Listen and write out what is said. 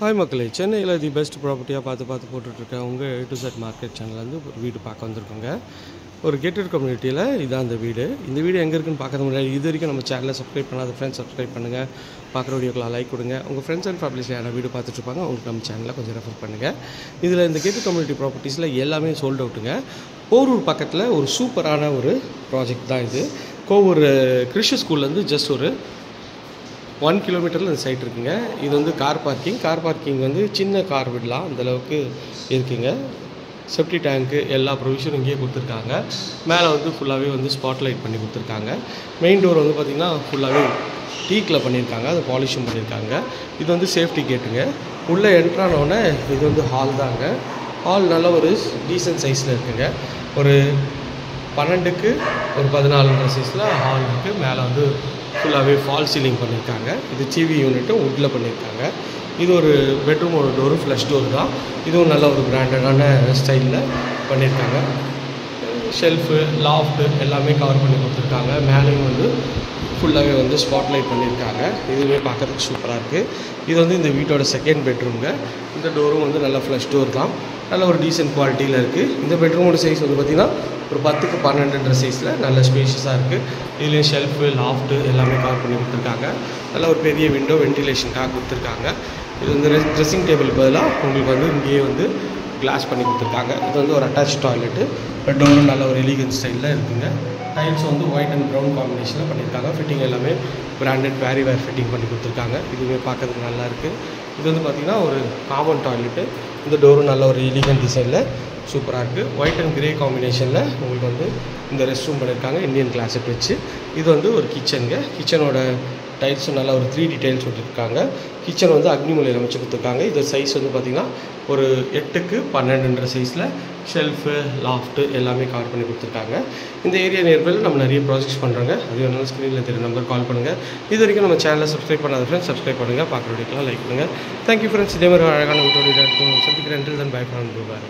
Hi மக்களே, சென்னையில் the best ப்ராப்பர்ட்டியாக பார்த்து போட்டுட்ருக்கேன். உங்கள் A to Z மார்க்கெட் சேனல்லேருந்து ஒரு வீடு பார்க்க வந்திருக்கோங்க. ஒரு கேட்டட் கம்யூனிட்டியில் இதான் அந்த வீடு. இந்த வீடு எங்கே இருக்குன்னு பார்க்கறது முன்னாடி இது வரைக்கும் நம்ம சேனலை சப்ஸ்கிரைப் பண்ணாத ஃப்ரெண்ட்ஸ் சப்ஸ்கிரைப் பண்ணுங்கள். பார்க்குற வீடியோக்கெலாம் லைக் கொடுங்க. உங்கள் ஃப்ரெண்ட்ஸ் அண்ட் ஃபேமிலிஸ் யாராவது வீடு பார்த்துட்ருப்பாங்க, அவங்களுக்கு நம்ம சேனலில் கொஞ்சம் ரெஃபர் பண்ணுங்கள். இதில் இந்த கேட்டட் கம்யூனிட்டி ப்ராப்பர்ட்டிஸில் எல்லாமே சோல்ட் அவுட்டுங்க. போரூர் பக்கத்தில் ஒரு சூப்பரான ஒரு ப்ராஜெக்ட் தான் இது. கோவூர் கிறிஸ்டியன் ஸ்கூல்லேருந்து ஜஸ்ட் ஒரு 1 கிலோமீட்டரில் இந்த சைட் இருக்குங்க. இது வந்து கார் பார்க்கிங் வந்து சின்ன கார் விடலாம் அந்தளவுக்கு இருக்குங்க. செப்டி டேங்க்கு எல்லா ப்ரொவிஷனும் இங்கேயே கொடுத்துருக்காங்க. மேலே வந்து ஃபுல்லாகவே வந்து ஸ்பாட் லைட் பண்ணி கொடுத்துருக்காங்க. மெயின் டோர் வந்து பார்த்திங்கன்னா ஃபுல்லாகவே டீக்கில் பண்ணியிருக்காங்க, அது பாலிஷும் பண்ணியிருக்காங்க. இது வந்து சேஃப்டி கேட்டுங்க. உள்ளே என்ட்ரானோடனே இது வந்து ஹால் தாங்க. ஹால் நல்ல ஒரு டீசன்ட் சைஸில் இருக்குங்க. ஒரு 12க்கு ஒரு 14 சைஸில் ஹால் இருக்குது. மேலே வந்து ஃபுல்லாகவே ஃபால் சீலிங் பண்ணியிருக்காங்க. இது டிவி யூனிட்டும் வுட்டில் பண்ணியிருக்காங்க. இது ஒரு பெட்ரூமோட டோரு ஃப்ளஷ் டோர் தான். இதுவும் நல்ல ஒரு பிராண்டடான ஸ்டைலில் பண்ணியிருக்காங்க. ஷெல்ஃபு லாஃப்ட்டு எல்லாமே கவர் பண்ணி கொடுத்துருக்காங்க. மேலேயும் வந்து ஃபுல்லாகவே வந்து ஸ்பாட் லைட் பண்ணியிருக்காங்க. இதுவுமே பார்க்குறதுக்கு சூப்பராக இருக்குது. இது வந்து இந்த வீட்டோட செகண்ட் பெட்ரூம்ங்க. இந்த டோரும் வந்து நல்ல ஃப்ளஷ் டோர் தான். நல்ல ஒரு டீசென்ட் குவாலிட்டியில் இருக்குது. இந்த பெட்ரூமோட சைஸ் வந்து பார்த்திங்கன்னா ஒரு 10க்கு 12 சைஸில் நல்ல ஸ்பேஷியஸாக இருக்குது. இதுலேயும் ஷெல்ஃபு லாஃப்ட்டு எல்லாமே கவர் பண்ணி கொடுத்துருக்காங்க. நல்ல ஒரு பெரிய விண்டோ வென்டிலேஷனுக்காக கொடுத்துருக்காங்க. இது வந்து ட்ரெஸ்ஸிங் டேபிள் பதிலாக உங்களுக்கு வந்து இங்கேயே வந்து கிளாஸ் பண்ணி கொடுத்துருக்காங்க. இது வந்து ஒரு அட்டாச் டாய்லெட்டு. டோரும் நல்ல ஒரு எலிகன்ட் ஸ்டைலில் இருக்குங்க. டைல்ஸ் வந்து ஒயிட் அண்ட் ப்ரௌன் காம்பினேஷனில் பண்ணியிருக்காங்க. ஃபிட்டிங் எல்லாமே பிராண்டட் வேர் ஃபிட்டிங் பண்ணி கொடுத்துருக்காங்க. இதுவுமே பார்க்கறதுக்கு நல்லாயிருக்கு. இது வந்து பார்த்திங்கன்னா ஒரு காமன் டாய்லெட்டு. இந்த டோரும் நல்ல ஒரு எலிகன்ட் டிசைனில் சூப்பராக இருக்குது. ஒயிட் அண்ட் கிரே காம்பினேஷனில் உங்களுக்கு வந்து இந்த ரெஸ்ட் ரூம் பண்ணியிருக்காங்க இந்தியன் கிளாஸட் வச்சு. இது வந்து ஒரு கிச்சனுங்க. கிச்சனோட டைல்ஸும் நல்லா ஒரு 3D டைல்ஸ் விட்டுருக்காங்க. கிச்சன் வந்து அக்னி மூலையில் அமைச்சு கொடுத்துருக்காங்க. இது சைஸ் வந்து பார்த்திங்கன்னா ஒரு 8க்கு 12 சைஸில் ஷெல்ஃபு லாஃப்ட்டு எல்லாமே கவர் பண்ணி கொடுத்துருக்காங்க. இந்த ஏரியா நியர்பையில் நம்ம நிறைய ப்ராஜெக்ட்ஸ் பண்ணுறாங்க. அது வேணாலும் ஸ்க்ரீனில் தெரியும் நம்பர் கால் பண்ணுங்கள். இது வரைக்கும் நம்ம சேனலை சப்ஸ்கிரைப் பண்ணாத ஃப்ரெண்ட்ஸ் சப்ஸ்கிரைப் பண்ணுங்கள். பார்க்குற வீடியோக்கெலாம் லைக் பண்ணுங்கள். Thank you friends. இதே மாதிரி அழகான வீடியோ சந்திக்கிறேன். By from Dubai.